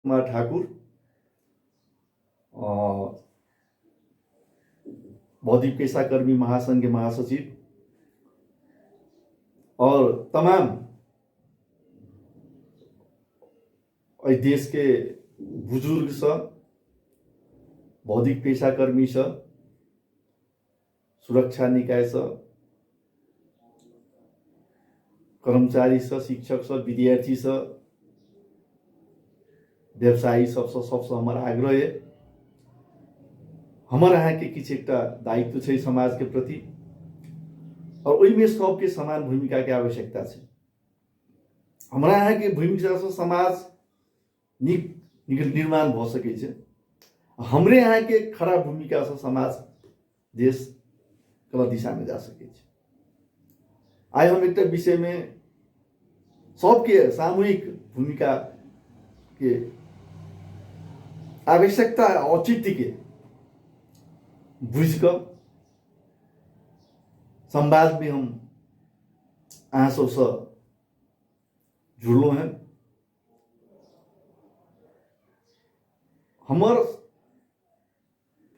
कुमार ठाकुर बौद्धिक पेशाकर्मी महासंघ के महासचिव और तमाम देश के बुजुर्ग बौद्धिक पेशाकर्मी सुरक्षा निकाय कर्मचारी शिक्षक विद्यार्थी व्यवसायी सबसे हमारा आग्रह है। हमारा यहाँ के किसी एक दायित्व है समाज के प्रति और वही में सबके समान भूमिका की आवश्यकता है। हमारा यहाँ के भूमिका से समाज निर्माण भ सके छे। हमरे यहाँ के खराब भूमिका से समाज देश गलत दिशा में जा सके छे। आज हम एक विषय में सबके सामूहिक भूमिका के आवश्यकता औचित्य के बुझकर संवाद में हम आंसू से जुड़लो हैं। हमार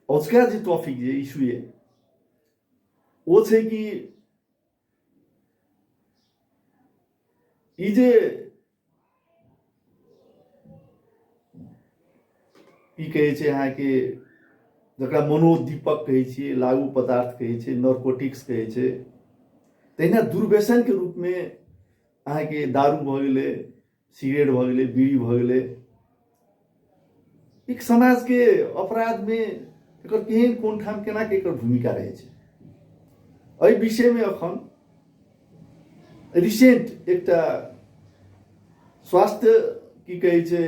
आज का जो टॉपिक है इशू है वो है कि जे कहे छे यहाँ के जकरा मनोदीपक कहे छे, लागू पदार्थ कहे छे, नार्कोटिक्स कहे छे, तहिना दुर्व्यसन के रूप में अहाँ के दारू भ गेले, सिगरेट भ गेले, बीड़ी भ गेले। एक समाज के अपराध में एक केहन कोन ठाम केना के भूमिका रहे छे। एहि विषय में अखन रिसेंट एक स्वास्थ्य की कहे छे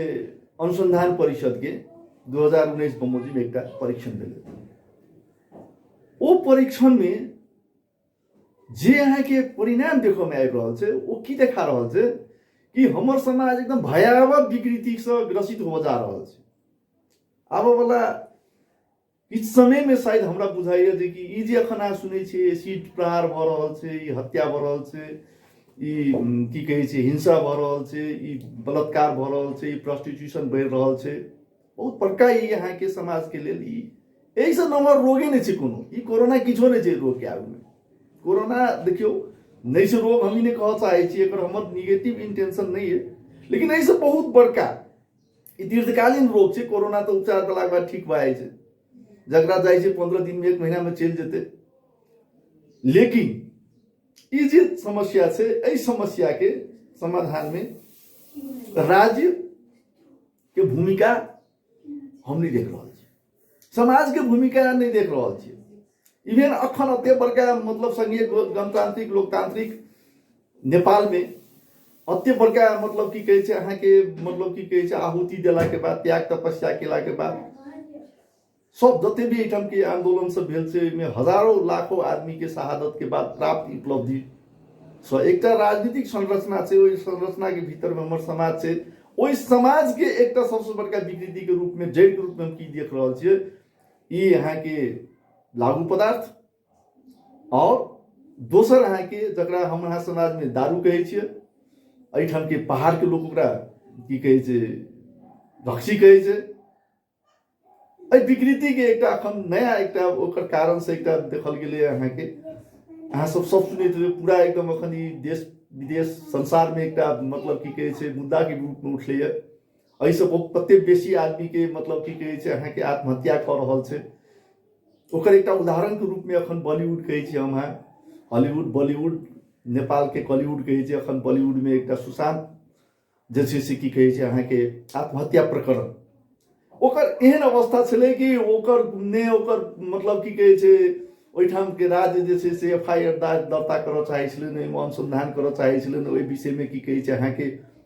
अनुसंधान परिषद के 2019 बमोजिम में एक परीक्षण दिले। वो परीक्षण में जे यहाँ के परिणाम देखो में आबि रहल छे वो की देखा रहल छे कि हमर समाज एकदम भयावह विकृति से ग्रसित हो जा रहल छे। आब वाला इस समय में शायद हमरा बुझाइए जे कि ई जे अखन अहाँ सुनै छियै एसिड प्रहार भ रहल छे, ई हत्या भ रहल छे, ई की कहे छे हिंसा भ रहल छे, ई बलात्कार भ रहल छे, ई प्रोस्टिट्यूशन बढ़ रहल छे, बहुत बड़का यहाँ के समाज के लिए यही से नंबर रोगे नहीं छे। कोनो ई कोरोना किछो नहीं छे रोग के आगू में। कोरोना देखियो नहीं से रोग हम ही ने कह चाहे छी, एकर हमर निगेटिव इंटेंशन नहीं है, लेकिन ऐसे बहुत बड़का ई दीर्घकालीन रोग छे। कोरोना तो उपचार कला के बाद ठीक भए जाए छे, जकरा जाए छे 15 दिन में 1 महीना में चल जेते। लेकिन ई जे समस्या छे एहि समस्या के समाधान में राज्य के भूमिका हम नहीं देख रहा छे, समाज के भूमिका नहीं देख रहा छे। इवन अखन अत्य बड़का मतलब संघीय गणतांत्रिक लोकतांत्रिक नेपाल में अत्य बड़का मतलब की कहे छे अहाँ के मतलब की कहे छे आहुति देला के बाद, त्याग तपस्या केला के बाद सब जते भी एठम के आंदोलन सब भेल छे में हजारों लाखों आदमी के शहादत के बाद प्राप्त उपलब्धि सो एक राजनीतिक संरचना छे। ओई संरचना के भीतर में हमर समाज छे, ओई समाज के एक सबसे बड़का विकृति के रूप में जड़ के रूप में हम की देख रहल छियै ई यहाँ के लागू पदार्थ और दोसर यहाँ के जकरा हम यहाँ समाज में दारू कहे छियै, एठम के पहाड़ के लोग ओकरा की कहे छे रक्सी कहे छे। विकृति के एक अखन नया एक ओकर कारण से एक देखल गेले यहाँ के अहाँ सब सुने पूरा एकदम अखन देश विदेश संसार में एक मतलब की कहे छे मुद्दा के रूप में उठले है। ऐसे कते बेसी आदमी के मतलब की कहे छे अहाँ के आत्महत्या कर रहल छे। ओकर एक उदाहरण के रूप में अखन बॉलीवुड कहे छे हम हॉलीवुड बॉलीवुड नेपाल के कॉलीवुड कहे छे। अखन बॉलीवुड में एक सुशांत जैसे से की कहे छे अहाँ के आत्महत्या प्रकरण ओकर एहन अवस्था छले कि ओकर ने ओकर मतलब की कहे छे ओइठाम के राज्य जे छे से एफआईआर दर्ता करऽ चाहे छले ने, अनुसंधान करऽ चाहे छले ने, ओइ विषय में की कहे छे अहाँ के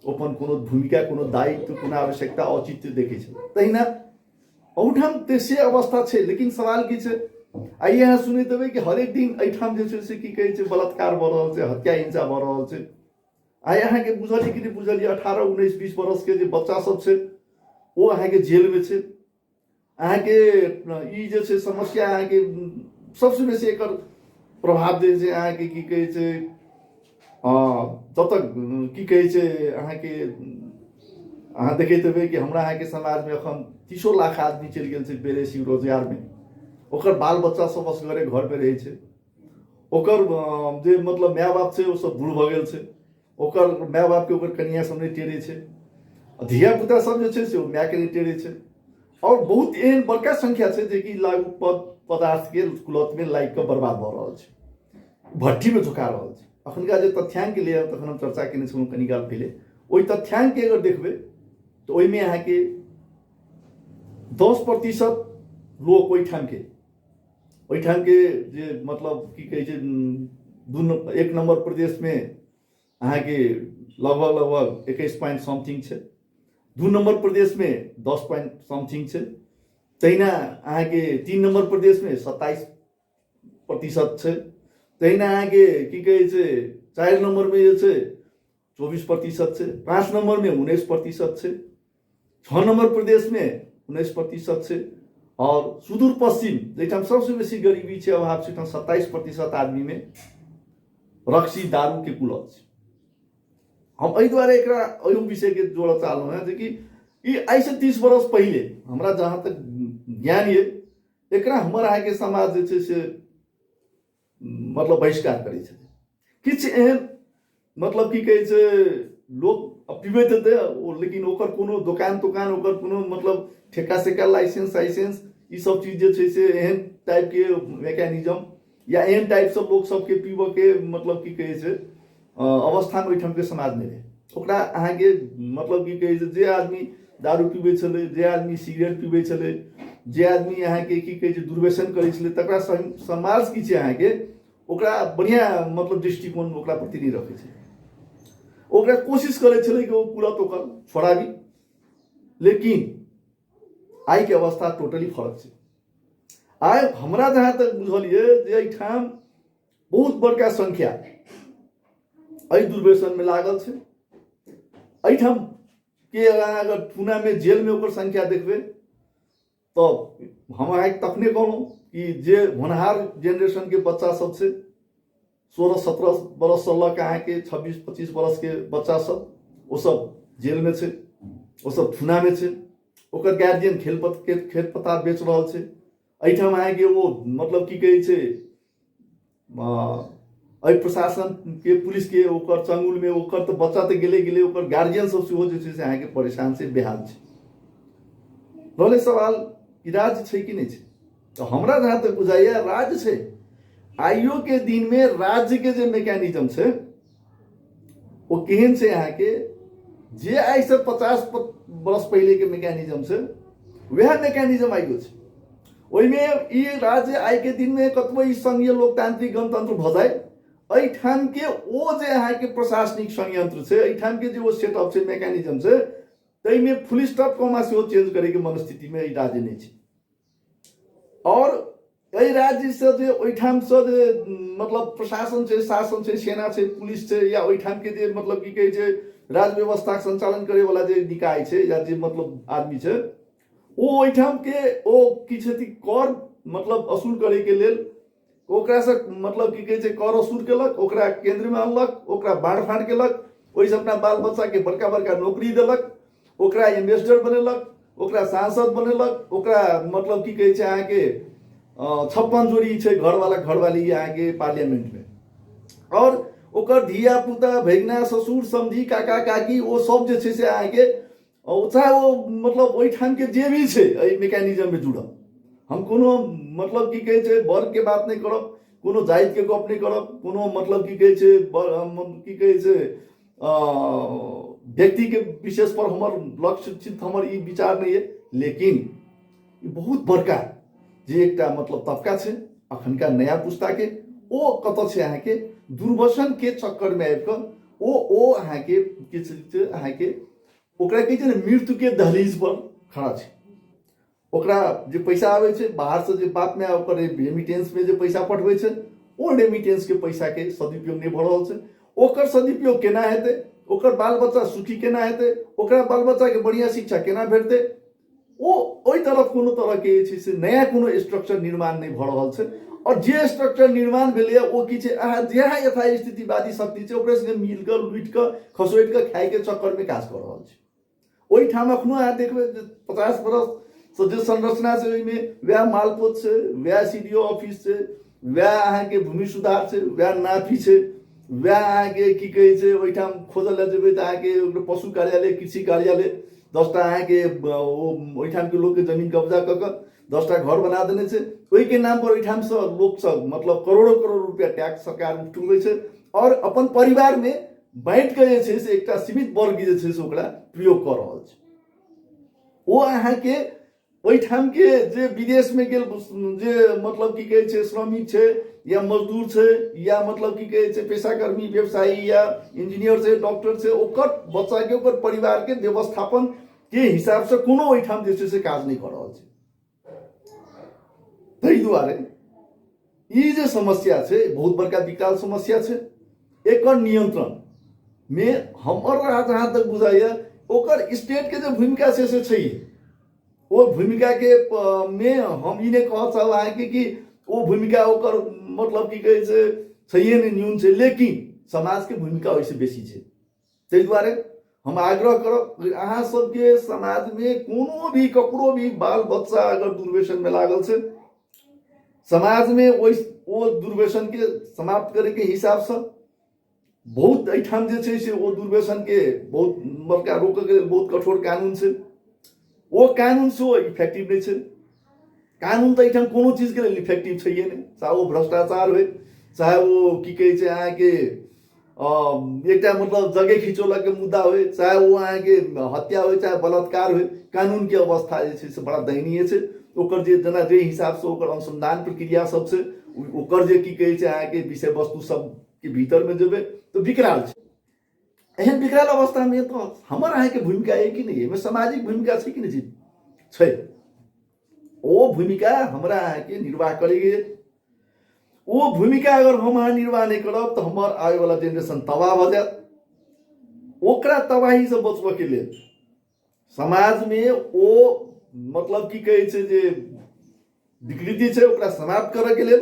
अपन कोनो भूमिका कोनो दायित्व कोनो आवश्यकता औचित्य देखे छे। तहिना ओठाम ते से अवस्था छे। लेकिन सवाल की छे आइए यहाँ सुने देबे कि हर एक दिन एठाम जे छे से की कहे छे बलात्कार भ रहल छे, हत्या हिंसा भ रहल छे। आइ अहाँ के बुझलिए कि नहीं बुझलिए 18 19 20 वर्ष के जे बच्चा सब छे वो अहाँ के जेल में छे। अहाँ के ई जे छे समस्या अहाँ के सबसे बेसी एकर प्रभाव दे छे अहाँ के की कहे छे जब तक की कहे छे अहाँ के अहाँ देखैत हेबै कि हमरा अहाँके समाजमे एखन 30 लाख आदमी चलि गेल छै बेरेसी रोजगारमे, ओकर बाल बच्चा सब असगरे घरमे रहै छै, ओकर जे मतलब माय बाप छै ओ सब बूढ़ भऽ गेल छै, ओकर माय बापके ओकर कनिया सब नहि टेरै छै, धियापुता सब जे छै से ओ मायके नहि टेरै छै, और बहुत एहन बड़का संख्या छै जे कि लागू पदार्थके कुलतमे लागि कऽ बर्बाद भऽ रहल छै, भट्टीमे झुका रहल छै। अखनका जे तथ्यांक लिअ तखन हम चर्चा केने छलहुँ कनि काल पहिले, ओहि तथ्यांकके अगर देखबै तऽ ओहिमे अहाँके 10% लोक ओहिठामके जे मतलब की कहै छै 1 नंबर प्रदेशमे अहाँके लगभग 21 पॉइंट समथिंग छै, 2 नंबर प्रदेशमे 10 पॉइंट समथिंग छै, तहिना अहाँके 3 नंबर प्रदेशमे 27% छै, तहिना अहाँके की कहै छै 4 नंबरमे जे छै 24% छै, 5 नंबरमे 19% छै, 6 नंबर प्रदेशमे 19% छै, और सुदूर पश्चिम जहिठाम सबसे बेसी गरीबी छै, अभाव छै, 27% आदमीमे रक्सी दारूके कुलत छै। हम एहि दुआरे एकरा ओहि विषयके जोड़ऽ चाहलहुँ हैं जे कि ई आइसँ 30 बरस पहिले हमरा जहाँ तक ज्ञान ये एकरा हमर अहाँके समाज जे छै से मतलब बहिष्कार करै छै। किछु एहन मतलब की कहै छै लोक पीबैत हेतै लेकिन ओकर कोनो दोकान तोकान ओकर कोनो मतलब ठेका सेका लाइसेंस ई सब चीज जे छै से एहन टाइपके मैकेनिज्म या एहन टाइपसँ लोक सबके पीबऽके मतलब की कहै छै अवस्थामे ओहिठामके समाज नहि रहै। ओकरा अहाँके मतलब की कहै छै जे आदमी दारू पीबै छलै, जे आदमी सिगरेट पीबै छलै, जे आदमी अहाँके की कहै छै दुर्व्यसन करै छलै, तकरा समाज की छै अहाँके ओकरा बढ़िया मतलब दृष्टिकोण ओकरा प्रति नहीं रखै छै, ओकरा कोशिश करै छलै कि ओ कुलत ओकर छोड़ाबी। लेकिन आइ के अवस्था टोटली फर्क छै। आइ हमरा जहाँ तक बुझल ये जे एहिठाम बहुत बड़का संख्या एहि दुर्व्यसन में लागल छै। एहिठाम के अगर पुणे में जेल में ओकर संख्या देखबै तो हम अहाँके तखने कहलहुँ कि जे होनहार जेनरेशन के बच्चा सब छै 16-17 बरस से लऽ के अहाँके 26-25 बरस के बच्चा सब ओ सब जेल में छै, ओ सब पुणे में छै, ओकर गार्जियन खेत पथार बेच रहल छै। एहिठाम अहाँके वो मतलब की कहै छै प्रशासन के पुलिस के ओकर चंगुल में ओकर तो बच्चा तो गेले ओकर गार्जियन सब सेहो जे छै से अहाँके परेशान छै, बेहाल छै। रहले सवाल कि राज्य छै कि नहीं छै, तो हमरा जहाँ तक बुझाइए राज्य छै। आइयो के दिन में राज्य के जो मैकेनिज्म छै वो केहन छै अहाँके जे आई से 50 बरस पहले के मैकेनिज्म छै वह मैकेनिज्म आइयो छै। ओहिमे ई राज्य आई के दिन में कतबो ई संघीय लोकतांत्रिक गणतंत्र भ जाए, एहिठाम के ओ जे अहाँके प्रशासनिक संयंत्र छै, एहिठाम के जे वो सेटअप छै मैकेनिज्म छै, तई में फुल स्टॉप कॉमा से चेंज करे के मनस्थिति में ई राज्य नहीं छै। और एहि राज्य से जे ओहिठाम से जे मतलब प्रशासन छै, शासन छै, सेना छै, पुलिस छै, या ओहिठाम के जे मतलब की कहै छै राज व्यवस्था संचालन करे वाला जे निकाय छै या जे मतलब आदमी छै ओ ओहिठाम के ओ किछु कर मतलब असूल करे के लेल ओकरा से मतलब की कहै छै कर असूल केलक, ओकरा केंद्र में अनलक, ओकरा बांट फाँट केलक, ओहिसँ अपना बाल बच्चा के बड़का बड़का नौकरी देलक, ओकरा एम्बेसडर बनेलक, ओकरा सांसद बनेलक, ओकरा मतलब की कहै छै अहाँके 56 जोड़ी छै घर वाला घरवाली अहाँके पार्लियामेंट में, और ओकर धिया पुता भैगना ससुर समधी काका काकी ओ सब जे छै से अहाँके चाहे वो मतलब ओहिठाम के जे भी छै एहि मैकेनिज्म में जुड़ल। हम कोनो मतलब की कहै छै वर्ग के बात नहीं करब, कोनो जाति के गप नहीं करब, कोनो मतलब की कहै छै की कहै छै व्यक्ति के विशेष पर हमर लक्ष्य हमर ई विचार नहीं है। लेकिन बहुत बड़का जे एकटा मतलब तबका छै अखनका नया पुस्ता के ओ कत छै अहाँके दुर्व्यसन के चक्कर में आबि कऽ ओ अहाँके किछु अहाँके ओकरा कहै छै ने मृत्यु के दहलीज पर खड़ा छै। ओकरा जे पैसा आबै छै बाहर से जे बाप में ओकर रेमिटेंस में जे पैसा पठबै छै ओ रेमिटेंस के पैसा के सदुपयोग नहीं भऽ रहल छै। ओकर सदुपयोग केना हेतै, ओकर बाल बच्चा सुखी केना हेतै, ओकरा बाल बच्चा के बढ़िया शिक्षा केना भेटतै, ओ ओहि तरफ कोनो तरह के छै से नया कोनो स्ट्रक्चर निर्माण नहीं भऽ रहल छै। और जे स्ट्रक्चर निर्माण भेलै ओ की छै अहाँ जहाँ यथास्थितिवादी शक्ति छै ओकरे संगे मिल कऽ लुटि कऽ खसोटि कऽ खाय के चक्कर में काज कऽ रहल छै। ओहिठाम एखनो अहाँ देखबै 50 बरस जे संरचना छै ओहिमे वएह मालपोत छै, वएह CDO ऑफिस छै, वएह अहाँके भूमि सुधार छै, वएह नापी छै, वएह अहाँके की कहै छै ओहिठाम खोजल लए जेबै तऽ अहाँके पशु कार्यालय, कृषि कार्यालय, 10टा अहाँके ओहिठाम के लोकके जमीन कब्जा कऽ कऽ 10टा घर बना देने छै। ओहिके नाम पर ओहिठाम से लोक सब मतलब करोड़ों करोड़ रुपया टैक्स सरकार उठबै छै और अपन परिवार में बाँटि के जे छै से एकटा सीमित वर्ग जे छै से ओकरा प्रयोग कऽ रहल छै। ओ अहाँके ओहिठाम के जे विदेश में गेल जे मतलब की कहै छै श्रमिक छै या मजदूर छै या मतलब की कहै छै पेशाकर्मी व्यवसायी या इंजीनियर छै, डॉक्टर छै, ओकर बच्चा के ओकर परिवार के व्यवस्थापन के हिसाब से कोनो ओहिठाम जे छै से काज नहीं कर रहल छै। ताहि दुआरे ई जे समस्या छै बहुत बड़का विकराल समस्या छै। एकर नियंत्रण में हमारा जहाँ तक बुझाइए ओकर स्टेट के जो भूमिका छै से छै। वो भूमिका के में हम ई नहीं कह चाहब अहाँके कि वो भूमिका ओकर मतलब की कहै छै छैहे नहीं, न्यून छै, लेकिन समाज के भूमिका ओहिसे बेसी छै। ताहि दुआरे हम आग्रह करब अहाँ सबके समाज में कोनो भी ककरो भी बाल बच्चा अगर दुर्व्यसन में लागल छै, समाज में वो दुर्व्यसन के समाप्त करे के हिसाब से बहुत एठाम जे छै से वो दुर्व्यसन के बहुत बड़का रोके के बहुत कठोर कानून छै। वो कानून से वो इफेक्टिव नहीं छै। कानून तो एठाम कोनो चीज के लिए इफेक्टिव छैहे नहीं, चाहे वो भ्रष्टाचार हो, चाहे वो की कहै छै अहाँके एकटा मतलब जगह खिचोलक के मुद्दा हो, चाहे वो अहाँके हत्या हो, चाहे बलात्कार हो, कानून के अवस्था जे छै से बड़ा दयनीय छै। ओकर जे जेना जे हिसाब से ओकर अनुसंधान प्रक्रिया सब छै, ओकर जे की कहै छै अहाँके विषय वस्तु सब के भीतर में जेबै तो विकराल छै। एहन विकराल अवस्था में तो हमर अहाँके भूमिका है कि नहीं, सामाजिक भूमिका छै कि नहीं छै। वो भूमिका हमरा अहाँके निर्वाह करेंगे। वो भूमिका अगर हम अहाँ निर्वाह नहीं करब तो हमार आवे वाला जेनरेशन तबाह हो जाए। ओकरा तबाही से बचबे के लिए समाज में वो मतलब की कहै छै जे विकृति छै ओकरा समाप्त करे के लिए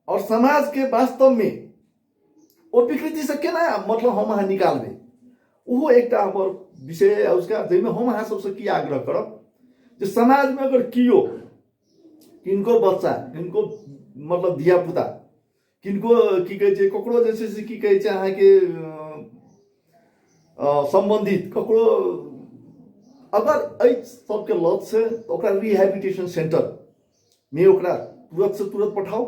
और समाज के वास्तव में वो विकृति से केना मतलब हम अहाँ निकालबे, वो एकटा हमर विषय है उसका, जिसमें हम अहाँ सबसे की आग्रह करब जे समाज में अगर कियो किनको बच्चा किनको मतलब धिया पुता किनको की कहै छै ककरो जे छै से की कहै छै अहाँके संबंधित ककरो अगर एहि सबके लत से ओकरा रिहेबिलिटेशन सेंटर में ओकरा तुरंत से तुरंत पठाओ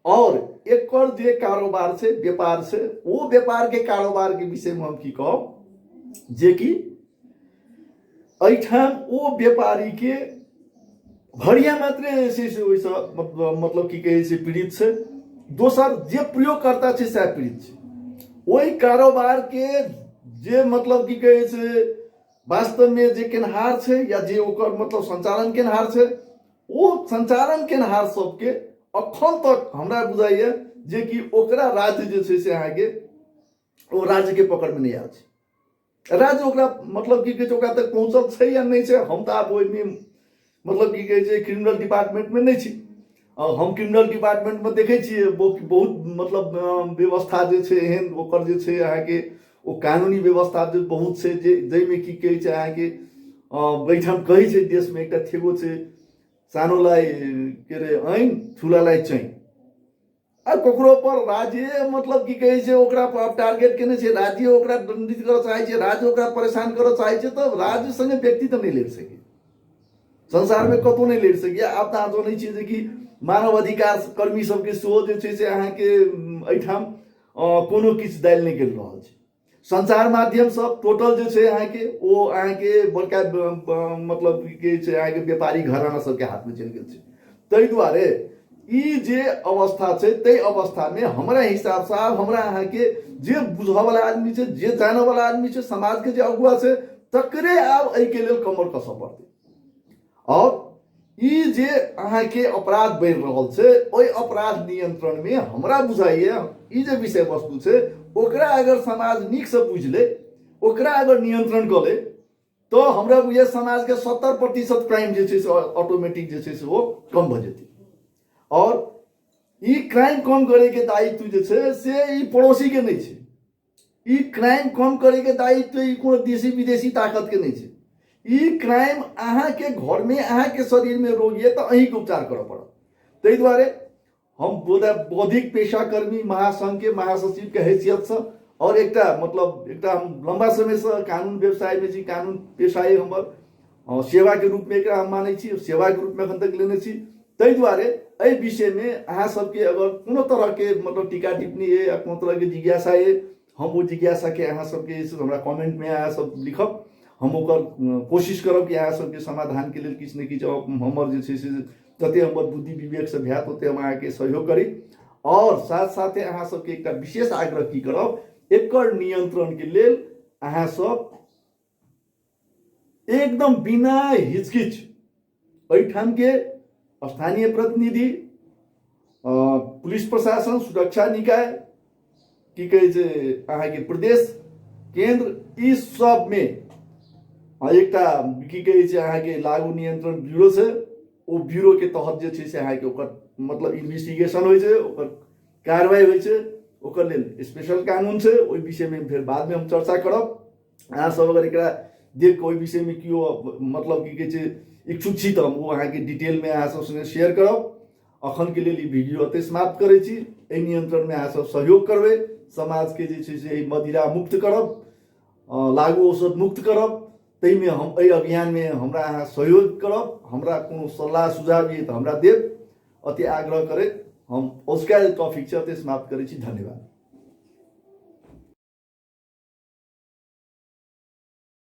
और एकर जे कारोबार से व्यापार से वो व्यापार के कारोबार के विषय में हम की कहब जे कि एठाम वो व्यापारी के भरिया मात्रे जे छै ओइसे मतलब की कहै छै पीड़ित छै, दोसर जे प्रयोगकर्ता छै सएह पीड़ित छै। ओहि कारोबार के जे मतलब की कहै छै वास्तव में जे केनहार छै या जे ओकर मतलब संचालन केनहार छै, वो संचालन केनहार सबके अखन तक हमरा बुझाइए जे कि ओकरा राज्य जे छै से अहाँके ओ राज्य के पकड़ में नहीं आयल छै। राज्य ओकरा मतलब की कहै छै ओकरा तक पहुँचल छै या नहीं छै, हम तो आब ओहिमे मतलब की कहै छै क्रिमिनल डिपार्टमेंट में नहीं छी। हम क्रिमिनल डिपार्टमेंट में देखे छियै बहुत मतलब व्यवस्था जे छै एहन ओकर जे छै अहाँके ओ कानूनी व्यवस्था जे बहुत छै जे जाहिमे की कहै छै अहाँके बैठाम कहै छै देश में एकटा थेगो छै सानोलाई के रे ऐन ठुलालाई चाहिँ आ ककरो पर राज्य मतलब की कहै छै ओकरा टारगेट केने छै, राज्य ओकरा दंडित करऽ चाहै छै, राज्य ओकरा परेशान करऽ चाहै छै, तो राज्य संगे व्यक्ति तो नहीं लड़ सके, संसार में कतौ नहीं लड़ सके। आब तऽ अहाँ जानै छियै जे कि मानव अधिकार कर्मी सबके सेहो जे छै से अहाँके एहिठाम कोनो किछु दालि नहीं करि रहल छै। संचार माध्यम सब टोटल जो छै अहाँके ओ अहाँके बड़का मतलब की कहै छै अहाँके व्यापारी घराना सबके हाथ में चलि गेल छै। ताहि दुआरे ई जे अवस्था छै ताहि अवस्था में हमरा हिसाब से आब हमरा अहाँके जे बुझऽ वाला आदमी छै, जे जानऽ वाला आदमी छै, समाज के जे अगुआ छै, तकरे आब एहि के लेल कमर कसऽ पड़तै। और ई जे अहाँके अपराध बढ़ि रहल छै ओहि अपराध नियंत्रण में हमरा बुझाइए ई जे विषय वस्तु छै ओकरा अगर समाज नीक से बुझ ले, ओकरा अगर नियंत्रण कर ले, तो हमरा बुझे समाज के 70% क्राइम जे छै से ऑटोमेटिक जे छै से वो कम भ जेतै। और ई क्राइम कम करे के दायित्व जे छै से ई पड़ोसी के नहीं छै, ई क्राइम कम करे के दायित्व ई कोनो देशी विदेशी ताकत के नहीं है। ई क्राइम अहाँ के घर में अहाँ के शरीर में रोग है तो अहीं के उपचार करऽ पड़त। ताहि दुआरे हम बौद्धिक पेशाकर्मी महासंघ के महासचिव के हैसियत से और एकटा मतलब एकटा हम लंबा समय से कानून व्यवसाय में छी, कानून पेशाए हमर सेवा के रूप में एकरा हम मानै छी, सेवा के रूप में अखन तक लेने छी। ताहि दुआरे एहि विषय में अहाँ सबके अगर कोनो तरह के मतलब टीका टिप्पणी है या कोनो तरह के जिज्ञासा है, हम वो जिज्ञासा के अहाँ सबके हमरा कमेंट में अहाँ सब लिखब, हम ओकर कोशिश करब कि अहाँ सबके समाधान के लिए किछु ने किछु हमर जे छै से जते हमर बुद्धि विवेक से भैत ओते हम अहाँके सहयोग करी। और साथ साथे अहाँ सबके एकटा विशेष आग्रह की करब, एकर नियंत्रण के लेल अहाँ सब एकदम बिना हिचकिच एहिठाम के स्थानीय प्रतिनिधि, पुलिस प्रशासन, सुरक्षा निकाय, की कहे छै अहाँ के प्रदेश केंद्र, ई सब में एकटा की कहे छै अहाँ के लागू नियंत्रण ब्यूरो से, ओ ब्यूरो के तहत जे छै से अहाँ के ओकर मतलब इन्वेस्टिगेशन होइ छै, ओकर कार्रवाई होइ छै, ओकर लेल स्पेशल कानून छै। ओहि विषय में फिर बाद में हम चर्चा करब। अहाँ सब अगर एकरा देख के ओहि विषय में कियो मतलब की कहे छै इच्छुक छी तो हम वो अहाँ के डिटेल में अहाँ सब संगे शेयर करब। अखन के लेल ई वीडियो एतै समाप्त करै छी। एहि नियंत्रण में अहाँ सब सहयोग करबै, समाज के जे छै से मदिरा मुक्त करब, लागू औषध मुक्त करब। तै में हम एहि अभियान में हमरा अहाँ सहयोग करब। हमरा कोनो सलाह सुझाव ये तो हमरा देब। अति आग्रह करैत हम औसका टॉपिक से एतै समाप्त करै छी। धन्यवाद।